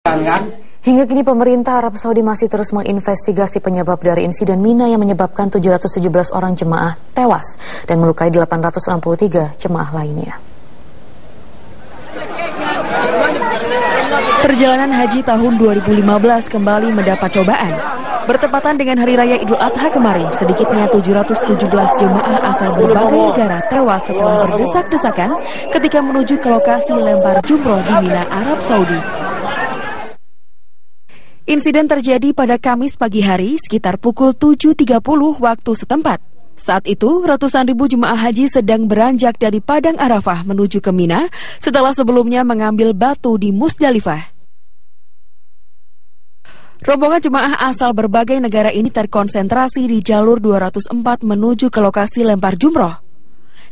Hingga kini pemerintah Arab Saudi masih terus menginvestigasi penyebab dari insiden Mina yang menyebabkan 717 orang jemaah tewas dan melukai 863 jemaah lainnya. Perjalanan haji tahun 2015 kembali mendapat cobaan. Bertepatan dengan Hari Raya Idul Adha kemarin, sedikitnya 717 jemaah asal berbagai negara tewas setelah berdesak-desakan ketika menuju ke lokasi lempar jumroh di Mina, Arab Saudi. Insiden terjadi pada Kamis pagi hari sekitar pukul 7.30 waktu setempat. Saat itu, ratusan ribu jemaah haji sedang beranjak dari Padang Arafah menuju ke Mina setelah sebelumnya mengambil batu di Musdalifah. Rombongan jemaah asal berbagai negara ini terkonsentrasi di jalur 204 menuju ke lokasi lempar jumroh.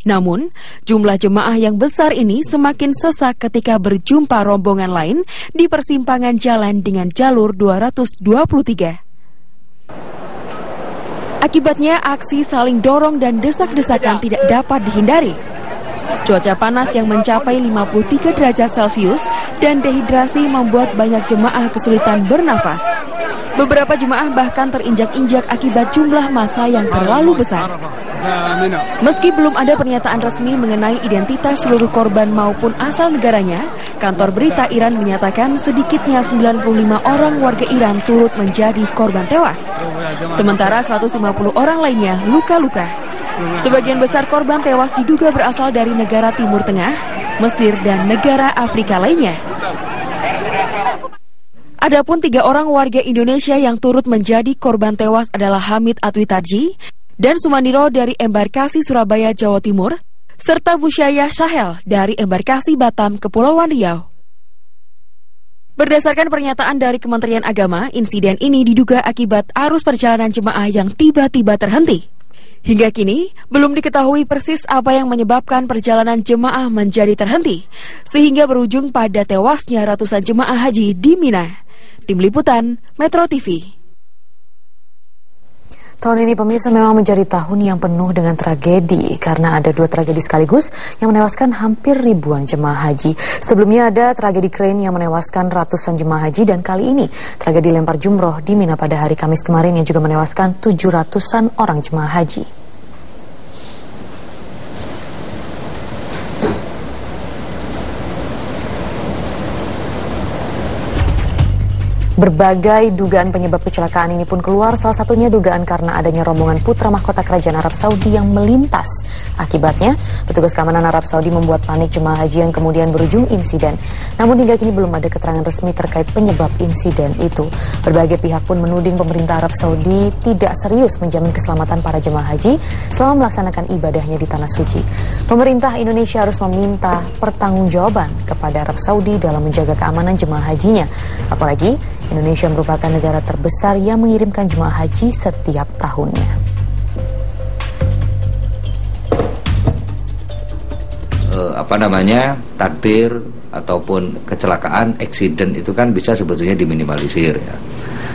Namun, jumlah jemaah yang besar ini semakin sesak ketika berjumpa rombongan lain di persimpangan jalan dengan jalur 223. Akibatnya, aksi saling dorong dan desak-desakan tidak dapat dihindari. Cuaca panas yang mencapai 53 derajat Celcius dan dehidrasi membuat banyak jemaah kesulitan bernafas. Beberapa jemaah bahkan terinjak-injak akibat jumlah massa yang terlalu besar. Meski belum ada pernyataan resmi mengenai identitas seluruh korban maupun asal negaranya, kantor berita Iran menyatakan sedikitnya 95 orang warga Iran turut menjadi korban tewas. Sementara 150 orang lainnya luka-luka. Sebagian besar korban tewas diduga berasal dari negara Timur Tengah, Mesir, dan negara Afrika lainnya. Adapun 3 orang warga Indonesia yang turut menjadi korban tewas adalah Hamid Atwitarji dan Sumaniro dari embarkasi Surabaya, Jawa Timur, serta Busyayah Syahel dari embarkasi Batam, Kepulauan Riau. Berdasarkan pernyataan dari Kementerian Agama, insiden ini diduga akibat arus perjalanan jemaah yang tiba-tiba terhenti. Hingga kini, belum diketahui persis apa yang menyebabkan perjalanan jemaah menjadi terhenti, sehingga berujung pada tewasnya ratusan jemaah haji di Mina. Tim Liputan, Metro TV. Tahun ini pemirsa memang menjadi tahun yang penuh dengan tragedi karena ada 2 tragedi sekaligus yang menewaskan hampir ribuan jemaah haji. Sebelumnya ada tragedi krain yang menewaskan ratusan jemaah haji dan kali ini tragedi lempar jumroh di Mina pada hari Kamis kemarin yang juga menewaskan 700-an orang jemaah haji. Berbagai dugaan penyebab kecelakaan ini pun keluar, salah satunya dugaan karena adanya rombongan putra mahkota kerajaan Arab Saudi yang melintas. Akibatnya, petugas keamanan Arab Saudi membuat panik jemaah haji yang kemudian berujung insiden. Namun hingga kini belum ada keterangan resmi terkait penyebab insiden itu. Berbagai pihak pun menuding pemerintah Arab Saudi tidak serius menjamin keselamatan para jemaah haji selama melaksanakan ibadahnya di Tanah Suci. Pemerintah Indonesia harus meminta pertanggungjawaban kepada Arab Saudi dalam menjaga keamanan jemaah hajinya. Apalagi Indonesia merupakan negara terbesar yang mengirimkan jemaah haji setiap tahunnya. Takdir ataupun kecelakaan, eksiden itu kan bisa sebetulnya diminimalisir ya.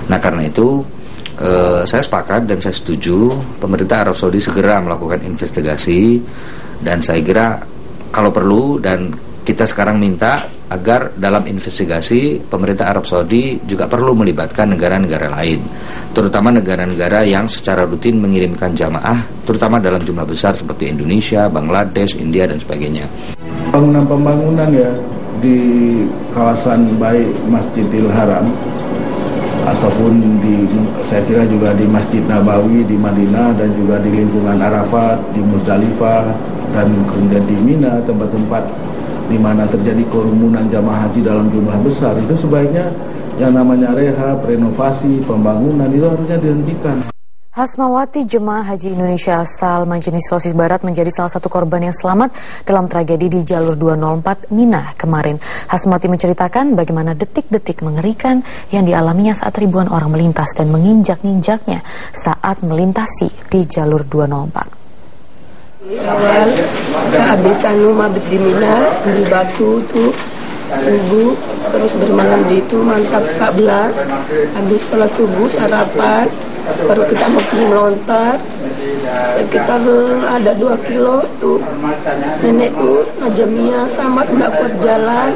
Nah karena itu saya sepakat dan saya setuju pemerintah Arab Saudi segera melakukan investigasi, dan saya kira kalau perlu dan kita sekarang minta agar dalam investigasi pemerintah Arab Saudi juga perlu melibatkan negara-negara lain, terutama negara-negara yang secara rutin mengirimkan jamaah, terutama dalam jumlah besar seperti Indonesia, Bangladesh, India, dan sebagainya. Pembangunan ya di kawasan baik Masjidil Haram ataupun saya kira juga di Masjid Nabawi di Madinah dan juga di lingkungan Arafat, di Musdalifah, dan kemudian di Mina, tempat-tempat di mana terjadi kerumunan jamaah haji dalam jumlah besar, itu sebaiknya yang namanya rehab, renovasi, pembangunan itu harusnya dihentikan. Hasmawati, jemaah haji Indonesia asal Majenis Sulawesi Barat, menjadi salah satu korban yang selamat dalam tragedi di jalur 204 Mina kemarin. Hasmawati menceritakan bagaimana detik-detik mengerikan yang dialaminya saat ribuan orang melintas dan menginjak-injaknya saat melintasi di jalur 204. Awal habis mabit di Mina, di Batu tuh subuh, terus bermalam di itu Mantap 14, habis sholat subuh sarapan, baru kita mau pergi melontar, sekitar ada 2 kilo tuh. Nenek tuh Najamia sama nggak kuat jalan,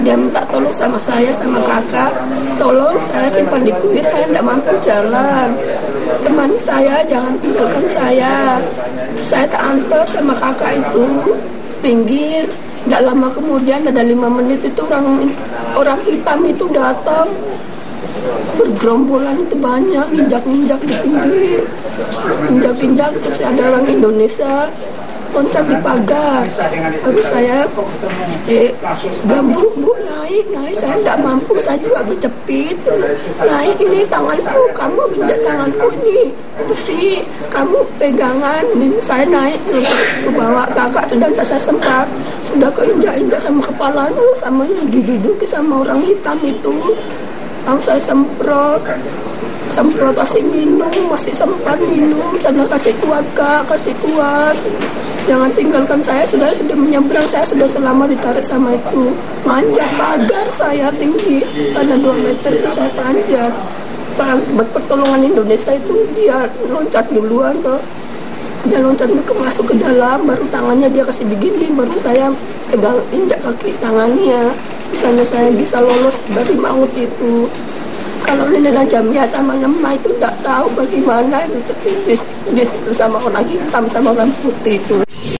dia minta tolong sama saya sama kakak, tolong saya simpan di pinggir, saya nggak mampu jalan, temani saya, jangan tinggalkan saya. Saya tak antar sama kakak itu pinggir. Tidak lama kemudian ada 5 menit itu orang hitam itu datang, bergerombolan itu banyak, injak-injak di pinggir, injak-injak. Terus ada orang Indonesia loncat di pagar. Lalu saya bilang, bu naik, saya tidak mampu, saya juga kecepit. Naik, ini tanganku, kamu injak tanganku ini besi, kamu pegangan. Ini saya naik ke bawah, kakak sudah saya sempat, sudah keinjak-injak sama kepalanya, sama diduduki sama orang hitam itu. Lalu saya semprot kasih minum, masih sempat minum, sana kasih kuat kak, kasih kuat, jangan tinggalkan saya, sudah menyeberang, saya sudah selamat ditarik sama itu, manjat pagar saya tinggi, ada 2 meter itu saya panjat. Pertolongan Indonesia itu dia loncat duluan toh, dia loncat masuk ke dalam, baru tangannya dia kasih begini, baru saya pegang injak kaki tangannya, misalnya saya bisa lolos dari maut itu. Kalau Nenek Najamia sama Nema itu tidak tahu bagaimana itu, tapi di situ sama orang hitam sama orang putih itu.